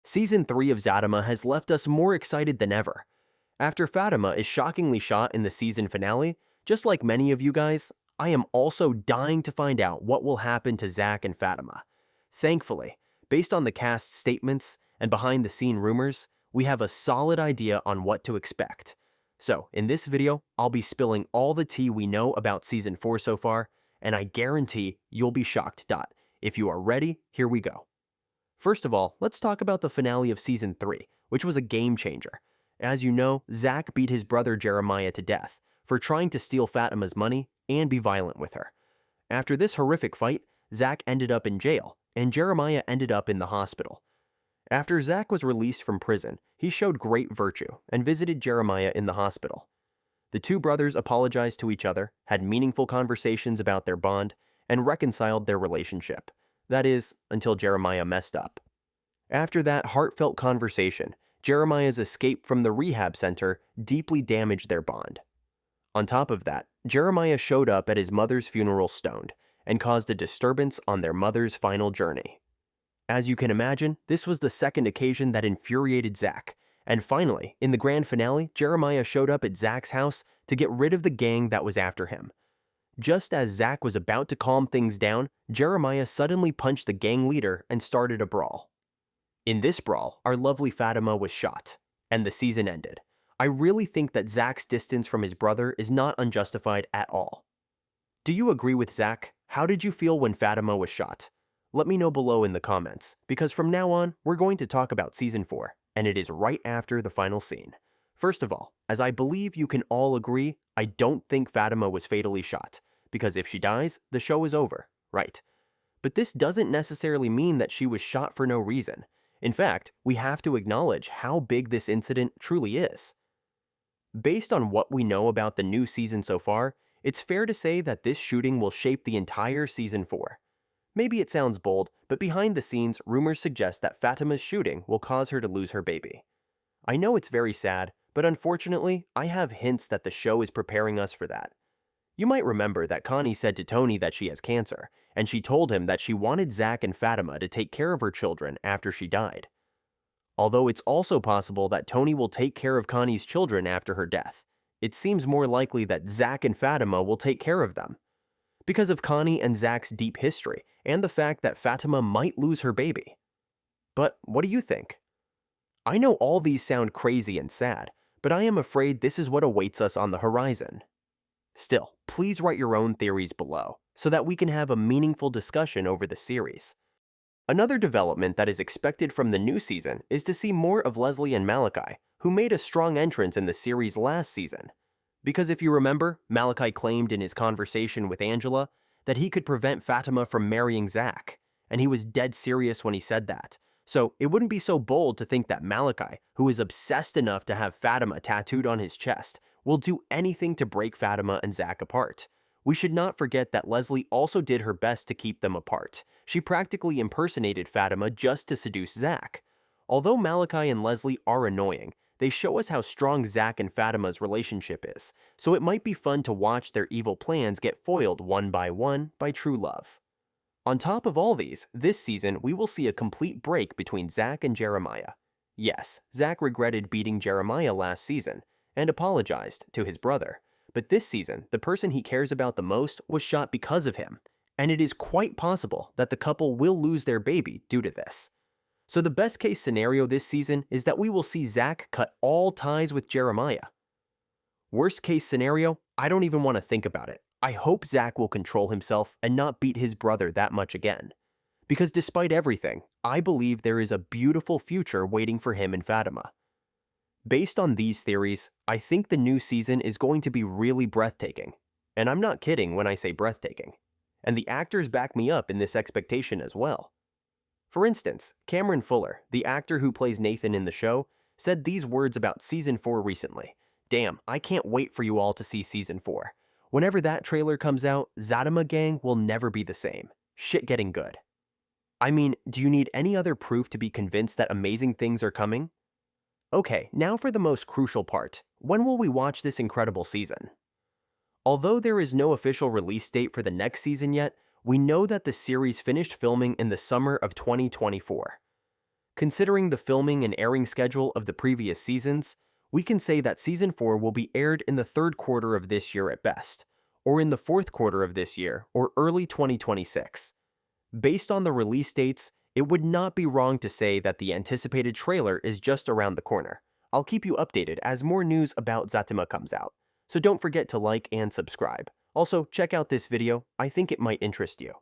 Season 3 of Zatima has left us more excited than ever. After Fatima is shockingly shot in the season finale, just like many of you guys, I am also dying to find out what will happen to Zach and Fatima. Thankfully, based on the cast's statements and behind-the-scene rumors, we have a solid idea on what to expect. So, in this video, I'll be spilling all the tea we know about Season 4 so far, and I guarantee you'll be shocked. If you are ready, here we go. First of all, let's talk about the finale of Season 3, which was a game changer. As you know, Zach beat his brother Jeremiah to death for trying to steal Fatima's money and be violent with her. After this horrific fight, Zach ended up in jail, and Jeremiah ended up in the hospital. After Zach was released from prison, he showed great virtue and visited Jeremiah in the hospital. The two brothers apologized to each other, had meaningful conversations about their bond, and reconciled their relationship. That is, until Jeremiah messed up. After that heartfelt conversation, Jeremiah's escape from the rehab center deeply damaged their bond. On top of that, Jeremiah showed up at his mother's funeral stoned and caused a disturbance on their mother's final journey. As you can imagine, this was the second occasion that infuriated Zach, and finally, in the grand finale, Jeremiah showed up at Zach's house to get rid of the gang that was after him. Just as Zach was about to calm things down, Jeremiah suddenly punched the gang leader and started a brawl. In this brawl, our lovely Fatima was shot, and the season ended. I really think that Zach's distance from his brother is not unjustified at all. Do you agree with Zach? How did you feel when Fatima was shot? Let me know below in the comments, because from now on, we're going to talk about Season 4, and it is right after the final scene. First of all, as I believe you can all agree, I don't think Fatima was fatally shot, because if she dies, the show is over, right? But this doesn't necessarily mean that she was shot for no reason. In fact, we have to acknowledge how big this incident truly is. Based on what we know about the new season so far, it's fair to say that this shooting will shape the entire Season 4. Maybe it sounds bold, but behind the scenes, rumors suggest that Fatima's shooting will cause her to lose her baby. I know it's very sad, but unfortunately, I have hints that the show is preparing us for that. You might remember that Connie said to Tony that she has cancer, and she told him that she wanted Zach and Fatima to take care of her children after she died. Although it's also possible that Tony will take care of Connie's children after her death, it seems more likely that Zach and Fatima will take care of them. Because of Connie and Zach's deep history, and the fact that Fatima might lose her baby. But what do you think? I know all these sound crazy and sad, but I am afraid this is what awaits us on the horizon. Still, please write your own theories below, so that we can have a meaningful discussion over the series. Another development that is expected from the new season is to see more of Leslie and Malachi, who made a strong entrance in the series last season. Because if you remember, Malachi claimed in his conversation with Angela that he could prevent Fatima from marrying Zach, and he was dead serious when he said that. So it wouldn't be so bold to think that Malachi, who is obsessed enough to have Fatima tattooed on his chest, will do anything to break Fatima and Zach apart. We should not forget that Leslie also did her best to keep them apart. She practically impersonated Fatima just to seduce Zach. Although Malachi and Leslie are annoying, they show us how strong Zach and Fatima's relationship is, so it might be fun to watch their evil plans get foiled one by true love. On top of all these, this season we will see a complete break between Zach and Jeremiah. Yes, Zach regretted beating Jeremiah last season, and apologized to his brother. But this season, the person he cares about the most was shot because of him, and it is quite possible that the couple will lose their baby due to this. So the best case scenario this season is that we will see Zach cut all ties with Jeremiah. Worst case scenario, I don't even want to think about it. I hope Zach will control himself and not beat his brother that much again. Because despite everything, I believe there is a beautiful future waiting for him and Fatima. Based on these theories, I think the new season is going to be really breathtaking. And I'm not kidding when I say breathtaking. And the actors back me up in this expectation as well. For instance, Cameron Fuller, the actor who plays Nathan in the show, said these words about Season 4 recently. Damn, I can't wait for you all to see Season 4. Whenever that trailer comes out, Zatima gang will never be the same. Shit getting good. I mean, do you need any other proof to be convinced that amazing things are coming? Okay, now for the most crucial part. When will we watch this incredible season? Although there is no official release date for the next season yet, we know that the series finished filming in the summer of 2024. Considering the filming and airing schedule of the previous seasons, we can say that Season 4 will be aired in the third quarter of this year at best, or in the fourth quarter of this year, or early 2026. Based on the release dates, it would not be wrong to say that the anticipated trailer is just around the corner. I'll keep you updated as more news about Zatima comes out, so don't forget to like and subscribe. Also, check out this video, I think it might interest you.